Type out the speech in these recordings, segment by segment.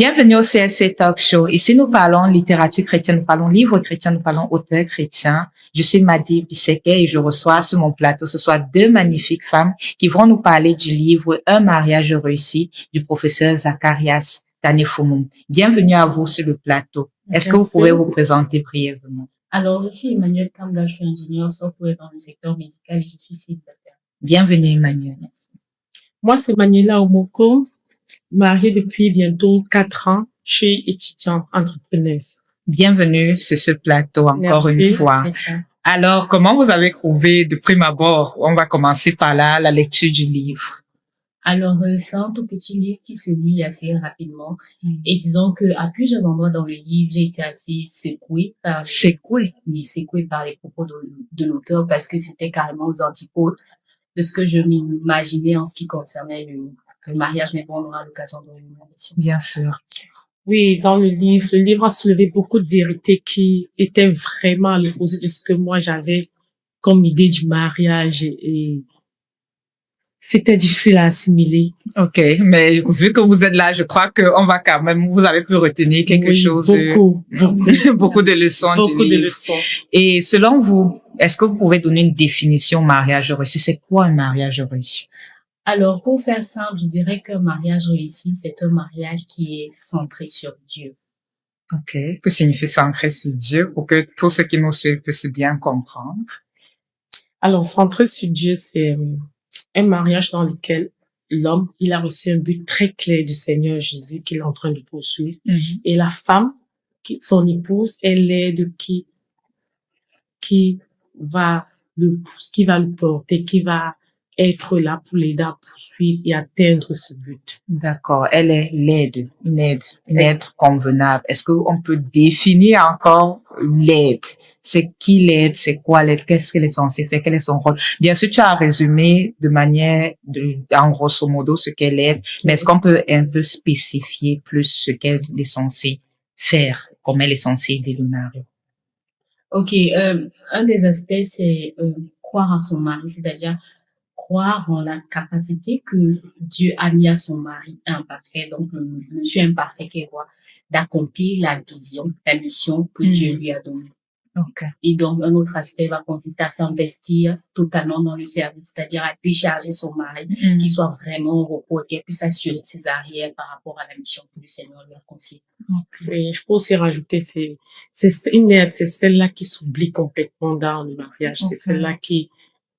Bienvenue au CLC Talk Show. Ici, nous parlons littérature chrétienne, nous parlons livres chrétiens, nous parlons auteurs chrétiens. Je suis Madi Biseke et je reçois sur mon plateau ce soir deux magnifiques femmes qui vont nous parler du livre Un mariage réussi du professeur Zacharias Tanefoumou. Bienvenue à vous sur le plateau. Est-ce que vous pouvez vous présenter brièvement? Alors, je suis Emmanuel Kanga, je suis ingénieur software dans le secteur médical et je suis célibataire. Bienvenue, Emmanuel. Merci. Moi, c'est Manuela Omoko, mariée depuis bientôt 4 ans. Je suis étudiante entrepreneuse. Bienvenue sur ce plateau encore Merci. une fois. Alors, comment vous avez trouvé de prime abord? On va commencer par là, la lecture du livre. Alors, c'est un tout petit livre qui se lit assez rapidement. Et disons que à plusieurs endroits dans le livre, j'ai été assez secouée par les propos de l'auteur parce que c'était carrément aux antipodes de ce que je m'imaginais en ce qui concernait le mariage, mais bon, on aura l'occasion de revenir là-dessus. Bien sûr. Oui, dans le livre a soulevé beaucoup de vérités qui étaient vraiment à l'opposé de ce que moi j'avais comme idée du mariage et c'était difficile à assimiler. OK, mais vu que vous êtes là, je crois que on va quand même, vous avez pu retenir quelque chose. Beaucoup de leçons du livre. De leçons. Et selon vous, est-ce que vous pouvez donner une définition mariage réussi? C'est quoi un mariage réussi? Alors, pour faire simple, je dirais qu'un mariage réussi, c'est un mariage qui est centré sur Dieu. OK. Que signifie centré sur Dieu pour que tous ceux qui nous suivent puissent bien comprendre? Alors, centré sur Dieu, c'est un mariage dans lequel l'homme, il a reçu un but très clair du Seigneur Jésus qu'il est en train de poursuivre. Et la femme, son épouse, elle est de qui va le porter, qui va être là pour l'aider à poursuivre et atteindre ce but. D'accord. Elle est une aide convenable. Est-ce qu'on peut définir encore l'aide? C'est qui l'aide? C'est quoi l'aide? Qu'est-ce qu'elle est censée faire? Quel est son rôle? Bien sûr, tu as résumé de manière en grosso modo ce qu'elle aide, mais est-ce qu'on peut un peu spécifier plus ce qu'elle est censée faire? Comment elle est censée aider le mari? OK. Un des aspects, c'est croire en son mari, c'est-à-dire croire en la capacité que Dieu a mis à son mari imparfait, donc le monsieur imparfait qu'elle voit, d'accomplir la vision, la mission que Dieu lui a donnée. Okay. Et donc, un autre aspect va consister à s'investir totalement dans le service, c'est-à-dire à décharger son mari, qu'il soit vraiment au repos et qu'elle puisse assurer ses arrières par rapport à la mission que le Seigneur lui a confiée. Et je peux aussi rajouter, c'est une aide, c'est celle-là qui s'oublie complètement dans le mariage, c'est celle-là qui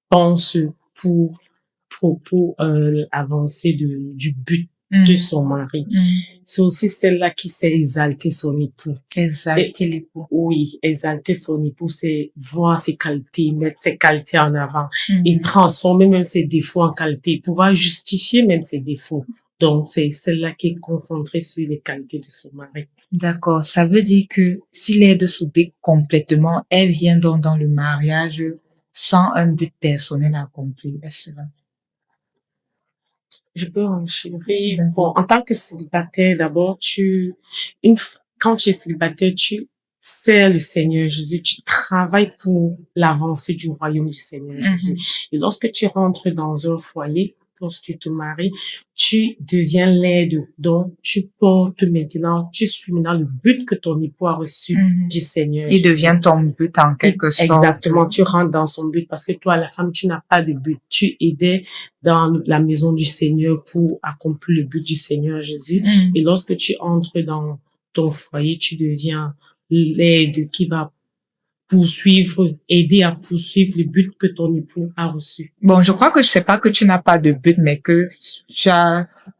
pense pour avancer du but de son mari. C'est aussi celle-là qui sait exalter son époux. Exalter l'époux. Oui, exalter son époux, c'est voir ses qualités, mettre ses qualités en avant et transformer même ses défauts en qualités, pouvoir justifier même ses défauts. Donc, c'est celle-là qui est concentrée sur les qualités de son mari. D'accord. Ça veut dire que si l'aide s'oublie complètement, elle vient donc dans le mariage sans un but personnel accompli. Est-ce vrai? Je peux enchérir. Bon, en tant que célibataire, d'abord, quand tu es célibataire, tu sers le Seigneur Jésus, tu travailles pour l'avancée du royaume du Seigneur Jésus. Et lorsque tu rentres dans un foyer, lorsque tu te maries, tu deviens l'aide. Donc, tu suis maintenant le but que ton époux a reçu du Seigneur Il Jésus. devient ton but en quelque sorte. Exactement, tu rentres dans son but parce que toi, la femme, tu n'as pas de but. Tu aidais dans la maison du Seigneur pour accomplir le but du Seigneur Jésus. Et lorsque tu entres dans ton foyer, tu deviens l'aide qui va aider à poursuivre le but que ton époux a reçu. Bon, je crois que je sais pas que tu n'as pas de but, mais que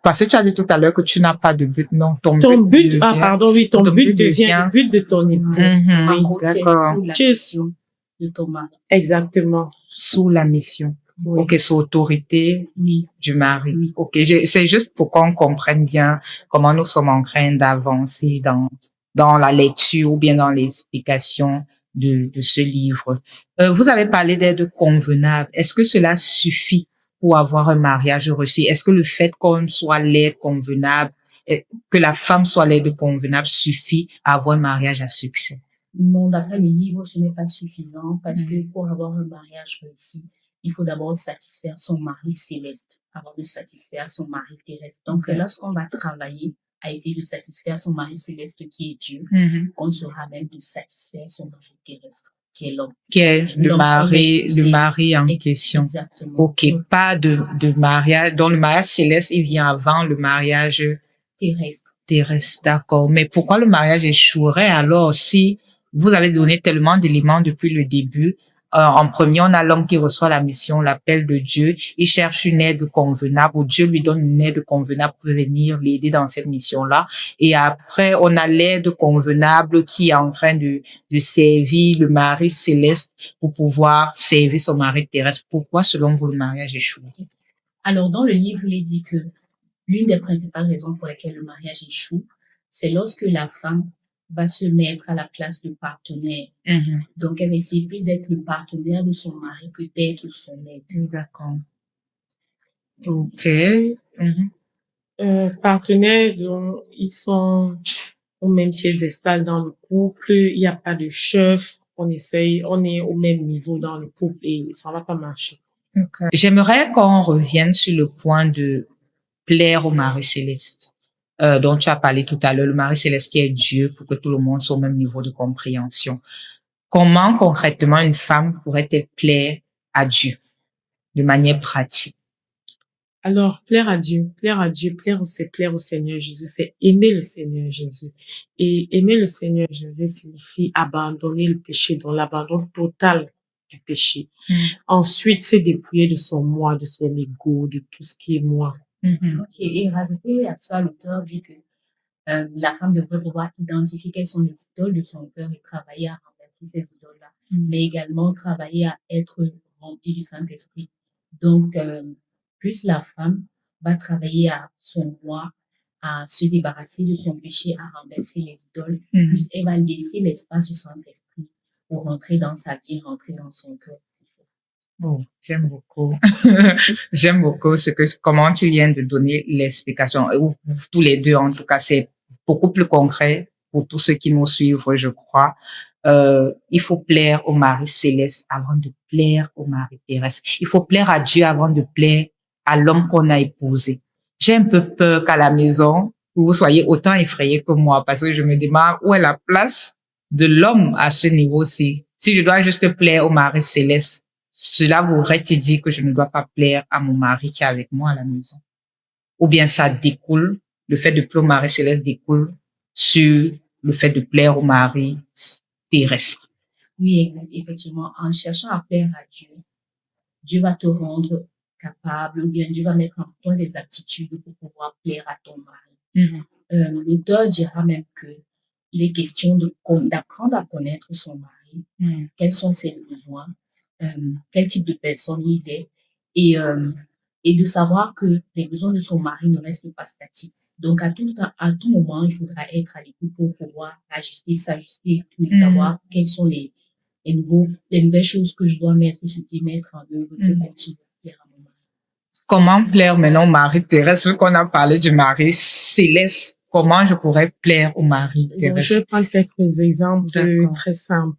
parce que tu as dit tout à l'heure que tu n'as pas de but, non, ton but but devient le but de ton époux. Oui, d'accord. De ton mari. Exactement. Sous la mission. Oui. OK, sous autorité du mari. Oui. OK, c'est juste pour qu'on comprenne bien comment nous sommes en train d'avancer dans la lecture ou bien dans l'explication de ce livre. Vous avez parlé d'aide convenable. Est-ce que cela suffit pour avoir un mariage réussi? Est-ce que le fait qu'on soit l'aide convenable, que la femme soit l'aide convenable suffit à avoir un mariage à succès? Non, d'après le livre, ce n'est pas suffisant parce que pour avoir un mariage réussi, il faut d'abord satisfaire son mari céleste avant de satisfaire son mari terrestre. Donc, c'est lorsqu'on va travailler à essayer de satisfaire son mari céleste qui est Dieu, qu'on se ramène de satisfaire son mari terrestre, qui est l'homme. Qui est le mari en question. Exactement. Ok, pas de mariage. Donc le mariage céleste, il vient avant le mariage terrestre, d'accord. Mais pourquoi le mariage échouerait alors si vous avez donné tellement d'éléments depuis le début? En premier, on a l'homme qui reçoit la mission, l'appel de Dieu. Il cherche une aide convenable, ou Dieu lui donne une aide convenable pour venir l'aider dans cette mission-là. Et après, on a l'aide convenable qui est en train de servir le mari céleste pour pouvoir servir son mari terrestre. Pourquoi, selon vous, le mariage échoue? Alors, dans le livre, il est dit que l'une des principales raisons pour lesquelles le mariage échoue, c'est lorsque la femme va se mettre à la place de partenaire. Donc, elle va essayer plus d'être le partenaire de son mari que d'être son aide. D'accord. Ok. Partenaires, donc, ils sont au même piédestal dans le couple. Il n'y a pas de chef. On est au même niveau dans le couple et ça va pas marcher. Okay. J'aimerais qu'on revienne sur le point de plaire au mari céleste. Dont tu as parlé tout à l'heure, le mari céleste qui est Dieu pour que tout le monde soit au même niveau de compréhension. Comment concrètement une femme pourrait-elle plaire à Dieu de manière pratique? Alors, plaire au Seigneur Jésus, c'est aimer le Seigneur Jésus. Et aimer le Seigneur Jésus signifie abandonner le péché, donc l'abandon total du péché. Ensuite, se dépouiller de son moi, de son ego, de tout ce qui est moi. Et rajouter à ça, l'auteur dit que la femme devrait pouvoir identifier quelles sont les idoles de son cœur et travailler à renverser ces idoles-là, mais également travailler à être remplie du Saint-Esprit. Donc, plus la femme va travailler à son moi, à se débarrasser de son péché, à renverser les idoles, plus elle va laisser l'espace du Saint-Esprit pour rentrer dans sa vie, rentrer dans son cœur. Oh, j'aime beaucoup. J'aime beaucoup comment tu viens de donner l'explication. Tous les deux, en tout cas, c'est beaucoup plus concret pour tous ceux qui nous suivent, je crois. Il faut plaire au mari céleste avant de plaire au mari terrestre. Il faut plaire à Dieu avant de plaire à l'homme qu'on a épousé. J'ai un peu peur qu'à la maison, vous soyez autant effrayés que moi parce que je me demande où est la place de l'homme à ce niveau-ci. Si je dois juste plaire au mari céleste, cela voudrait-il dire que je ne dois pas plaire à mon mari qui est avec moi à la maison? Ou bien ça découle, le fait de plaire au mari céleste découle sur le fait de plaire au mari terrestre? Oui, effectivement, en cherchant à plaire à Dieu, Dieu va te rendre capable, ou bien Dieu va mettre en toi des aptitudes pour pouvoir plaire à ton mari. L'auteur dira même que il est question d'apprendre à connaître son mari, quels sont ses besoins, quel type de personne il est, et de savoir que les besoins de son mari ne restent pas statiques. Donc, à tout moment, il faudra être à l'écoute pour pouvoir s'ajuster, et savoir quelles sont les nouvelles choses que je dois mettre sur pied, mettre en œuvre pour continuer à plaire à mon mari. Comment plaire maintenant au mari terrestre? Vu qu'on a parlé du mari céleste, comment je pourrais plaire au mari terrestre? Je vais prendre quelques exemples très simples.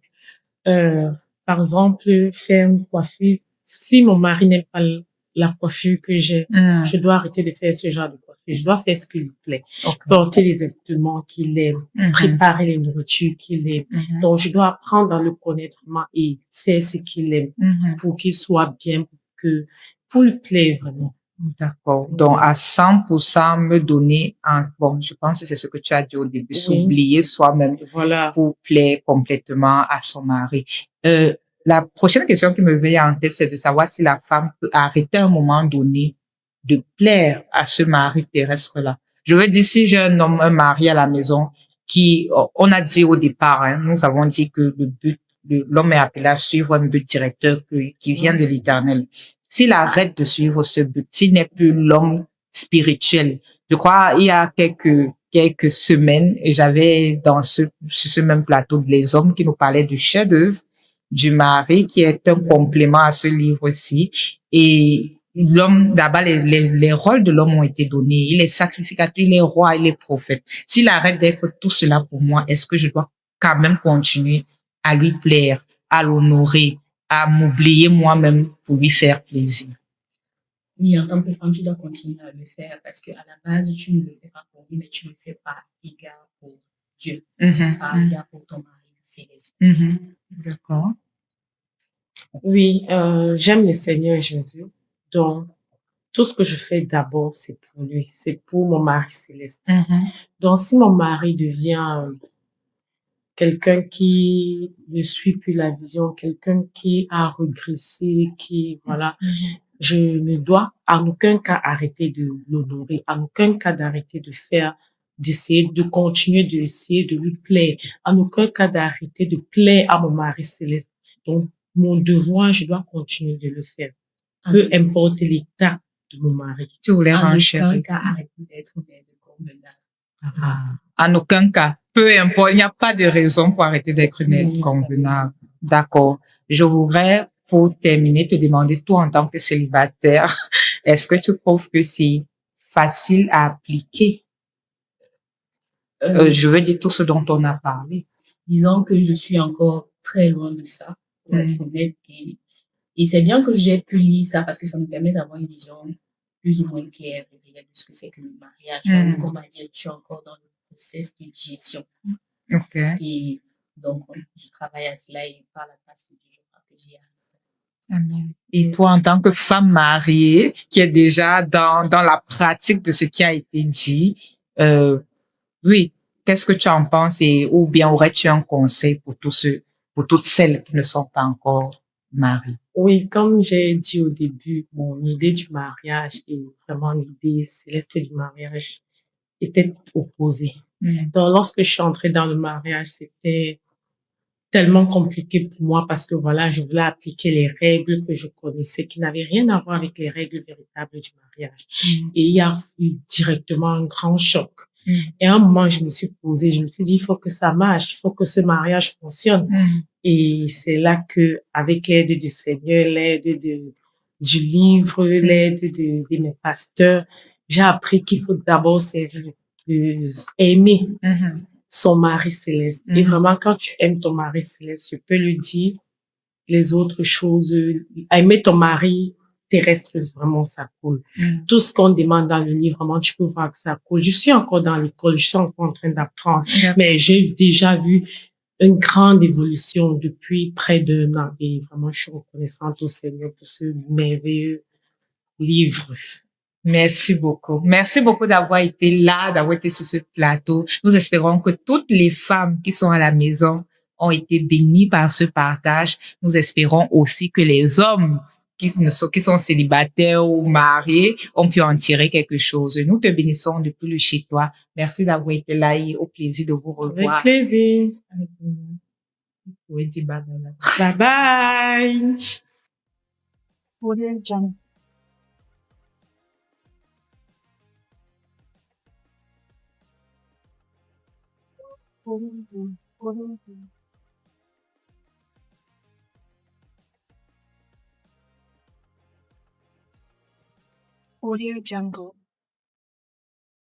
Par exemple, faire une coiffure. Si mon mari n'aime pas la coiffure que j'ai, je dois arrêter de faire ce genre de coiffure. Je dois faire ce qui lui plaît. Porter les vêtements qu'il aime, préparer les nourritures qu'il aime. Donc, je dois apprendre à le connaître et faire ce qu'il aime pour qu'il soit bien, pour lui plaire vraiment. D'accord. Donc, à 100% me donner je pense que c'est ce que tu as dit au début, s'oublier soi-même pour plaire complètement à son mari. La prochaine question qui me vient en tête, c'est de savoir si la femme peut arrêter à un moment donné de plaire à ce mari terrestre-là. Je veux dire, si j'ai un mari à la maison on a dit au départ, nous avons dit que le but, l'homme est appelé à suivre un but directeur qui vient de l'Éternel. S'il arrête de suivre ce but, s'il n'est plus l'homme spirituel, je crois, il y a quelques semaines, j'avais sur ce même plateau les hommes qui nous parlaient du chef-d'œuvre du mari, qui est un complément à ce livre-ci. Et l'homme, d'abord, les rôles de l'homme ont été donnés. Il est sacrificateur, il est roi, il est prophète. S'il arrête d'être tout cela pour moi, est-ce que je dois quand même continuer à lui plaire, à l'honorer, à m'oublier moi-même pour lui faire plaisir? Oui, en tant que femme, tu dois continuer à le faire parce que à la base, tu ne le fais pas pour lui, mais tu le fais par égard pour Dieu, par égard pour ton mari céleste. D'accord. Oui, j'aime le Seigneur Jésus. Donc, tout ce que je fais d'abord, c'est pour lui, c'est pour mon mari céleste. Donc, si mon mari devient quelqu'un qui ne suit plus la vision, quelqu'un qui a régressé, qui, voilà, je ne dois en aucun cas arrêter de l'honorer, en aucun cas d'arrêter de faire, d'essayer, de continuer d'essayer de lui plaire, en aucun cas d'arrêter de plaire à mon mari céleste. Donc, mon devoir, je dois continuer de le faire. Peu importe l'état de mon mari. Tu voulais En renchérir. aucun cas arrêter d'être mère de convenable. En aucun cas. Peu importe, il n'y a pas de raison pour arrêter d'être une aide convenable. D'accord. Je voudrais, pour terminer, te demander, toi, en tant que célibataire, est-ce que tu trouves que c'est facile à appliquer? Je veux dire tout ce dont on a parlé. Disons que je suis encore très loin de ça, pour être honnête. Et c'est bien que j'ai pu lire ça parce que ça me permet d'avoir une vision plus ou moins claire et réelle de ce que c'est que le mariage. Donc, on va dire que je suis encore dans le process de digestion. OK. Et donc, je travaille à cela et par la grâce de Dieu, je crois que j'y arrive. Amen. Et toi, en tant que femme mariée, qui est déjà dans la pratique de ce qui a été dit, oui, qu'est-ce que tu en penses ou bien aurais-tu un conseil pour pour toutes celles qui ne sont pas encore mariées? Oui, comme j'ai dit au début, mon idée du mariage et vraiment l'idée céleste du mariage était opposée. Donc, lorsque je suis entrée dans le mariage, c'était tellement compliqué pour moi parce que voilà, je voulais appliquer les règles que je connaissais qui n'avaient rien à voir avec les règles véritables du mariage. Et il y a eu directement un grand choc. Et à un moment, je me suis posée, je me suis dit, il faut que ça marche, il faut que ce mariage fonctionne. Et c'est là que, avec l'aide du Seigneur, du livre, l'aide de mes pasteurs, j'ai appris qu'il faut d'abord aimer son mari céleste. Et vraiment, quand tu aimes ton mari céleste, je peux lui dire les autres choses. Aimer ton mari terrestre, vraiment, ça coule. Tout ce qu'on demande dans le livre, vraiment, tu peux voir que ça coule. Je suis encore dans l'école, je suis encore en train d'apprendre, mais j'ai déjà vu une grande évolution depuis près d'1 an. Et vraiment, je suis reconnaissante au Seigneur pour ce merveilleux livre. Merci beaucoup. Merci beaucoup d'avoir été là, d'avoir été sur ce plateau. Nous espérons que toutes les femmes qui sont à la maison ont été bénies par ce partage. Nous espérons aussi que les hommes qui sont célibataires ou mariés ont pu en tirer quelque chose. Nous te bénissons depuis le chez toi. Merci d'avoir été là et au plaisir de vous revoir. Avec plaisir. Oui, dis bye bye. Bye bye. Audio Jungle.